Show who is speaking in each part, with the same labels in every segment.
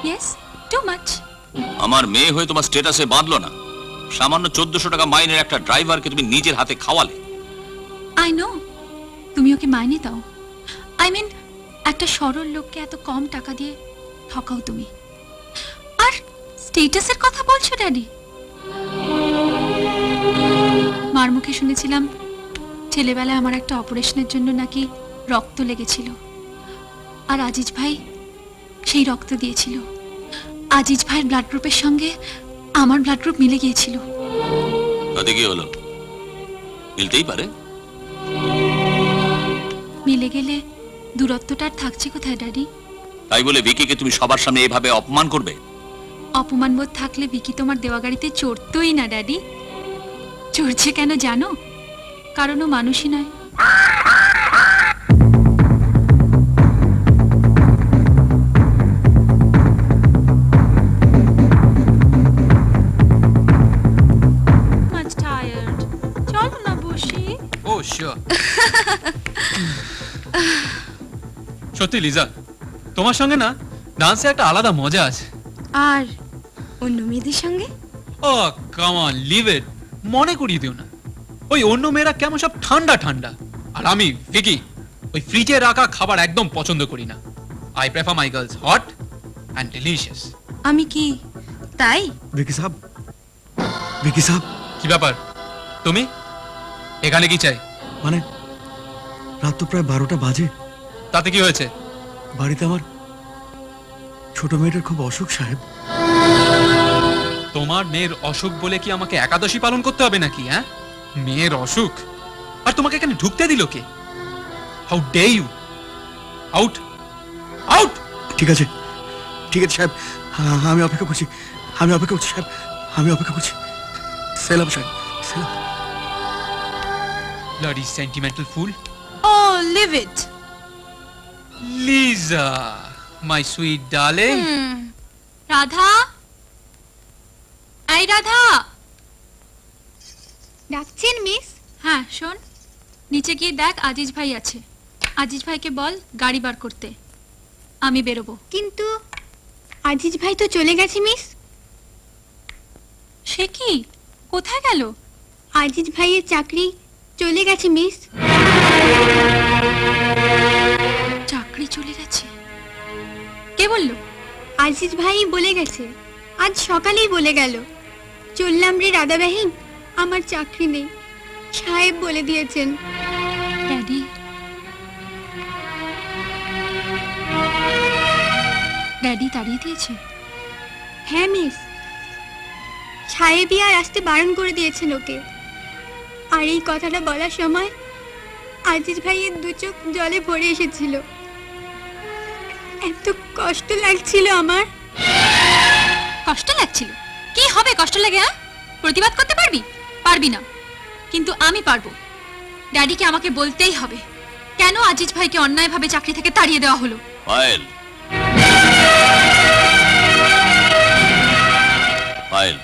Speaker 1: Yes, too much.
Speaker 2: আমার মেয়ে হয়ে তোমার স্ট্যাটাসে বাঁধলো না, সামান্য 1400 টাকা মাইনের একটা ড্রাইভারকে তুমি নিজের হাতে খাওয়ালে।
Speaker 1: আই নো, তুমি ওকে মাইনে দাও। আই মিন, একটা সরল লোককে এত কম টাকা দিয়ে ঠকাও তুমি। আর স্ট্যাটাসের কথা বলছো ড্যাডি? মার মুখে শুনেছিলাম ছেলেবেলায় আমার একটা অপারেশনের জন্য নাকি রক্ত লেগেছিল, আর আজিজ ভাই সেই রক্ত দিয়েছিল। আজিজ ভাইয়ের ব্লাড গ্রুপের সঙ্গে আমার ব্লাড গ্রুপ মিলে গিয়েছিল।
Speaker 2: তাতে কি হলো? মিলতেই পারে।
Speaker 1: মিলে গেলে দূরত্বটা আর থাকছে কোথায় ড্যাডি?
Speaker 2: তাই বলে ভিকিকে তুমি সবার সামনে এভাবে অপমান করবে?
Speaker 1: অপমান বোধ থাকলে ভিকি তোমার দেওয়া গাড়িতে চড়তই না ড্যাডি। চড়ছে কেন জানো? কারণ ও মানুষই নয়। চলো না বসি।
Speaker 3: ও শিওর। সত্যি লিজা, তোমার সঙ্গে না ডান্সে একটা আলাদা মজা আছে।
Speaker 4: আর অন্য মেয়েদের সঙ্গে?
Speaker 3: ও কাম অন, লিভ ইট। মনে করিয়ে দিও না। ওই অন্য মেয়েরা কেমন সব ঠান্ডা ঠান্ডা, আর আমি ভিকি ওই ফ্রিজে রাখা খাবার একদম পছন্দ করি না। I prefer my girls hot and delicious.
Speaker 4: আমি কি তাই?
Speaker 5: विकी साहब, विकी साहब,
Speaker 3: কি ব্যাপার? তুমি এখানে কি চাই?
Speaker 5: মানে রাত তো প্রায় 12টা বাজে।
Speaker 3: তাতে কি হয়েছে?
Speaker 5: বাড়িতে আমার ছোট মেয়েটার খুব অসুখ সাহেব।
Speaker 3: তোমার মেয়ের অসুখ বলে কি আমাকে একাদশী পালন করতে হবে নাকি? হ্যাঁ, মেয়ের অসুখ আর তোমাকে এখানে ঢুকতে দিল কে? How dare you! Out, out!
Speaker 5: ঠিক আছে, ঠিক আছে সাহেব, আমি অপেক্ষা করছি, আমি অপেক্ষা করছি সাহেব, আমি অপেক্ষা করছি। সেলাম সাহেব, সেলাম।
Speaker 3: Bloody sentimental fool.
Speaker 4: Oh, leave it.
Speaker 3: Liza, my sweet darling.
Speaker 1: Radha, এই রাধা।
Speaker 4: ডাকছেন মিস?
Speaker 1: হ্যাঁ শোন, নিচে গিয়ে দেখ আজিজ ভাই আছে। আজিজ ভাইকে বল গাড়ি বার করতে, আমি বেরোবো।
Speaker 4: কিন্তু আজিজ ভাই তো চলে গেছে মিস।
Speaker 1: সে কি? কোথায় গেল?
Speaker 4: আজিজ ভাইয়ের চাকরি চলে গেছে মিস।
Speaker 1: চাকরি চলে গেছে? কে বললো?
Speaker 4: আজিজ ভাই বলে গেছে, আজ সকালেই বলে গেল। চললাম রে রাধা বাহিন, আমার চাকরি নেই, সাহেব বলে দিয়েছেন।
Speaker 1: ড্যাডি, ড্যাডি তাড়িয়ে দিয়েছে?
Speaker 4: হ্যাঁ মিস, সাহেবই আর আসতে বারণ করে দিয়েছেন ওকে। আর এই কথাটা বলার সময় আজিজ ভাইয়ের দু চোখ জলে ভরে এসেছিল। এত কষ্ট লাগছিল আমার।
Speaker 1: কষ্ট লাগছিল? কি হবে কষ্ট লাগে? হ্যাঁ, প্রতিবাদ করতে পারবি? পারবি না, কিন্তু আমি পারবো। ড্যাডিকে আমাকে বলতেই হবে কেন আজিজ ভাইকে অন্যায়ভাবে চাকরি থেকে তাড়িয়ে দেওয়া হলো।
Speaker 2: পায়েল, পায়েল,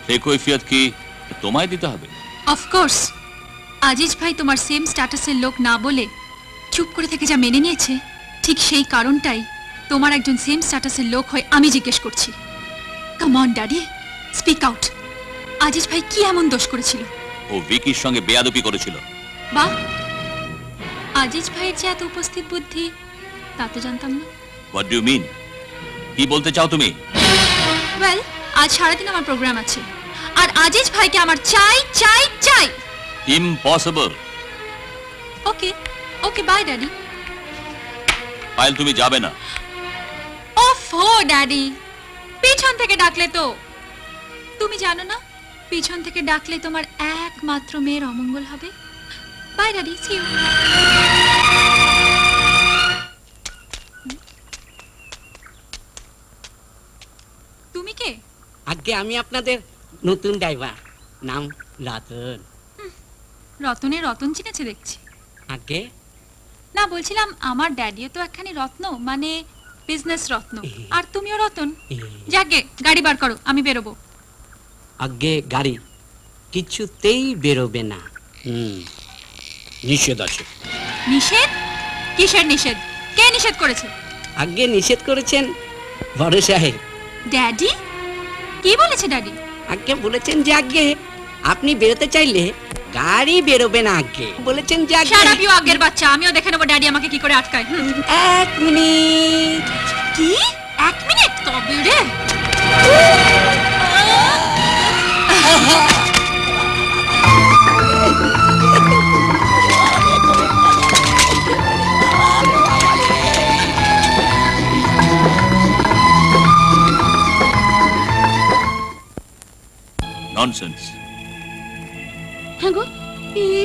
Speaker 2: সেই কৈফিয়ত কি তোমায় দিতে হবে?
Speaker 1: অফকোর্স। আজিজ ভাই তোমার সেম স্ট্যাটাসের লোক না বলে চুপ করে থেকে যা মেনে নিয়েছে, ঠিক সেই কারণটাই তোমার একজন সেম স্ট্যাটাসের লোক হয়ে আমি জিজ্ঞেস করছি। Come on daddy, speak out. Aziz ভাই কি এমন দোষ করেছিল?
Speaker 2: ও ভিকির সঙ্গে বেয়াদবি করেছিল।
Speaker 1: বাহ, আজিজ ভাইয়ের যে এত উপস্থিত বুদ্ধি তা তো জানতাম না।
Speaker 2: What do you mean? কি বলতে চাও তুমি?
Speaker 1: ওয়েল, আজ সারাদিন আমার প্রোগ্রাম আছে, আর আজিজ ভাইকে আমার চাই চাই চাই।
Speaker 2: Impossible.
Speaker 1: Okay okay, bye daddy.
Speaker 2: Payel, তুমি যাবে না।
Speaker 1: ওফো ড্যাডি, পিছন থেকে ডাকলে তো। তুমি জানো না, পিছন থেকে ডাকলে তোমার একমাত্র মেয়ের অমঙ্গল হবে। Bye daddy, see you. তুমি কে?
Speaker 6: আগে আমি আপনাদের নতুন ড্রাইভার, নাম রতন।
Speaker 1: রতনের রতন চিনেছে দেখছি।
Speaker 6: আগে
Speaker 1: না, বলছিলাম আমার ড্যাডিও তো একখানি রত্ন, মানে বিজনেস রত্ন, আর তুমিও রতন। যাকে গাড়ি বার করো, আমি বেরোবো।
Speaker 6: আগে গাড়ি কিছুতেই বেরোবে না, নিষেধ আছে।
Speaker 1: নিষেধ? কিসের নিষেধ? কে নিষেধ করেছে?
Speaker 6: আগে নিষেধ করেছেন বড় সাহেব
Speaker 1: ড্যাডি কি বলেছে ড্যাডি?
Speaker 6: আগে বলেছেন যে আগে আপনি বেরোতে চাইলে গাড়ি বেরোবে না, আগে বলেছেন যে আগে
Speaker 1: শাট আপ ইউ আগের বাচ্চা, আমিও দেখে নেবো ড্যাডি আমাকে কি করে আটকায়।
Speaker 6: 1 মিনিট।
Speaker 1: কি 1 মিনিট? তবে রে
Speaker 2: ননসেন্স।
Speaker 7: হ্যাঁ গো,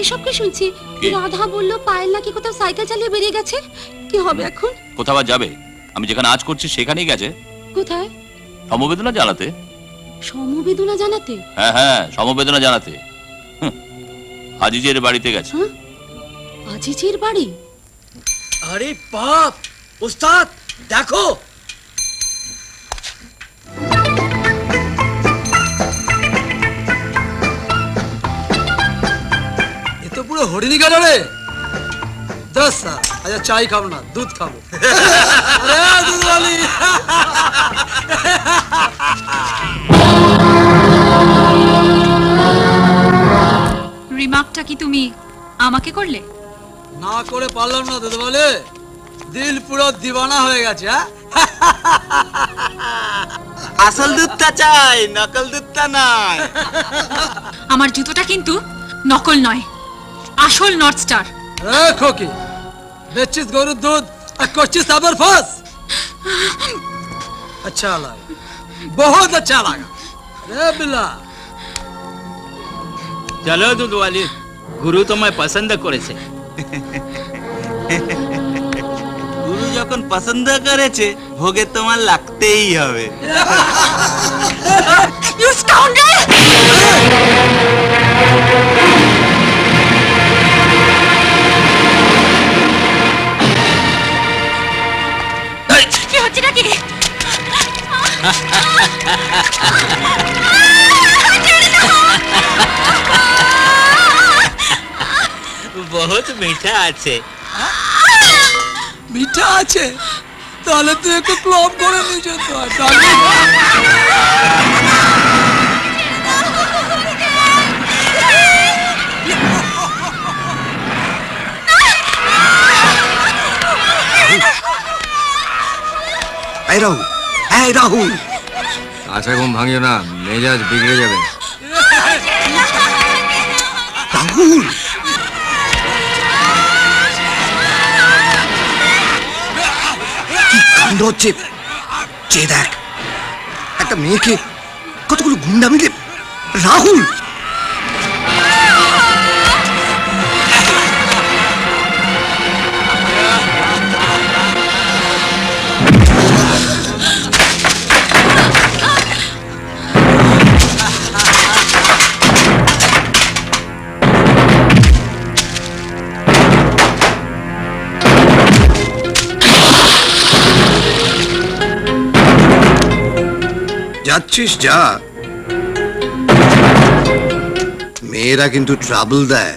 Speaker 7: এসব কি শুনছি?
Speaker 2: কি?
Speaker 7: রাধা বললো পায়েল নাকি কোথাও সাইকেল চালিয়ে বেরিয়ে গেছে। কি হবে এখন?
Speaker 2: কোথাও আর যাবে? আমি যেখানে আজ করছি সেখানেই গেছে
Speaker 7: কোথায়?
Speaker 2: সমবেদনা জানাতে।
Speaker 7: সমবেদনা জানাতে?
Speaker 2: হ্যাঁ হ্যাঁ, সমবেদনা জানাতে। হুঁ, আজিজের বাড়িতে গেছে।
Speaker 7: হ্যাঁ, আজিজের বাড়ি?
Speaker 5: আরে বাপ, ওস্তাদ দেখো। এ তো পুরো হরিণী গেল রে। 10 আচ্ছা চাই খাবো না, দুধ খাবো। আরে দুধওয়ালি।
Speaker 1: রিমার্কটা কি তুমি আমাকে করলে?
Speaker 5: না করে পারলাম না দুধওয়ালি, দিল পুরো দিবানা হয়ে গেছে।
Speaker 8: আসল দুধটা চাই, নকল দুধটা নয়।
Speaker 1: আমার জুতোটা কিন্তু নকল নয়, আসল নর্থ স্টার।
Speaker 5: খোকি বেচিস গরুর দুধ আর করছিস আবার ফাঁস। अच्छा लगा, बहुत अच्छा लगा रे बिल्ला।
Speaker 8: চলো দুধওয়ালি, গুরু তোমায় পছন্দ করেছে। গুরু যখন পছন্দ করেছে, ভোগে তোমার লাগতেই হবে।
Speaker 1: You scoundrel! কি হচ্ছে নাকি?
Speaker 8: বহুত মিঠা আছে।
Speaker 5: মিঠা আছে? তাহলে তুই একটু ক্লব করে নিয়ে তো।
Speaker 9: এই রাহুল, এই রাহুল,
Speaker 10: আশা ঘুম ভাঙিও না, মেজাজ বিগড়ে যাবে।
Speaker 9: রাহুল কি কাণ্ড হচ্ছে? যে দেখ, একটা মেয়েকে কতগুলো গুন্ডা মিলে। রাহুল যাচ্ছিস যা, মেয়েরা কিন্তু ট্রাবল দেয়।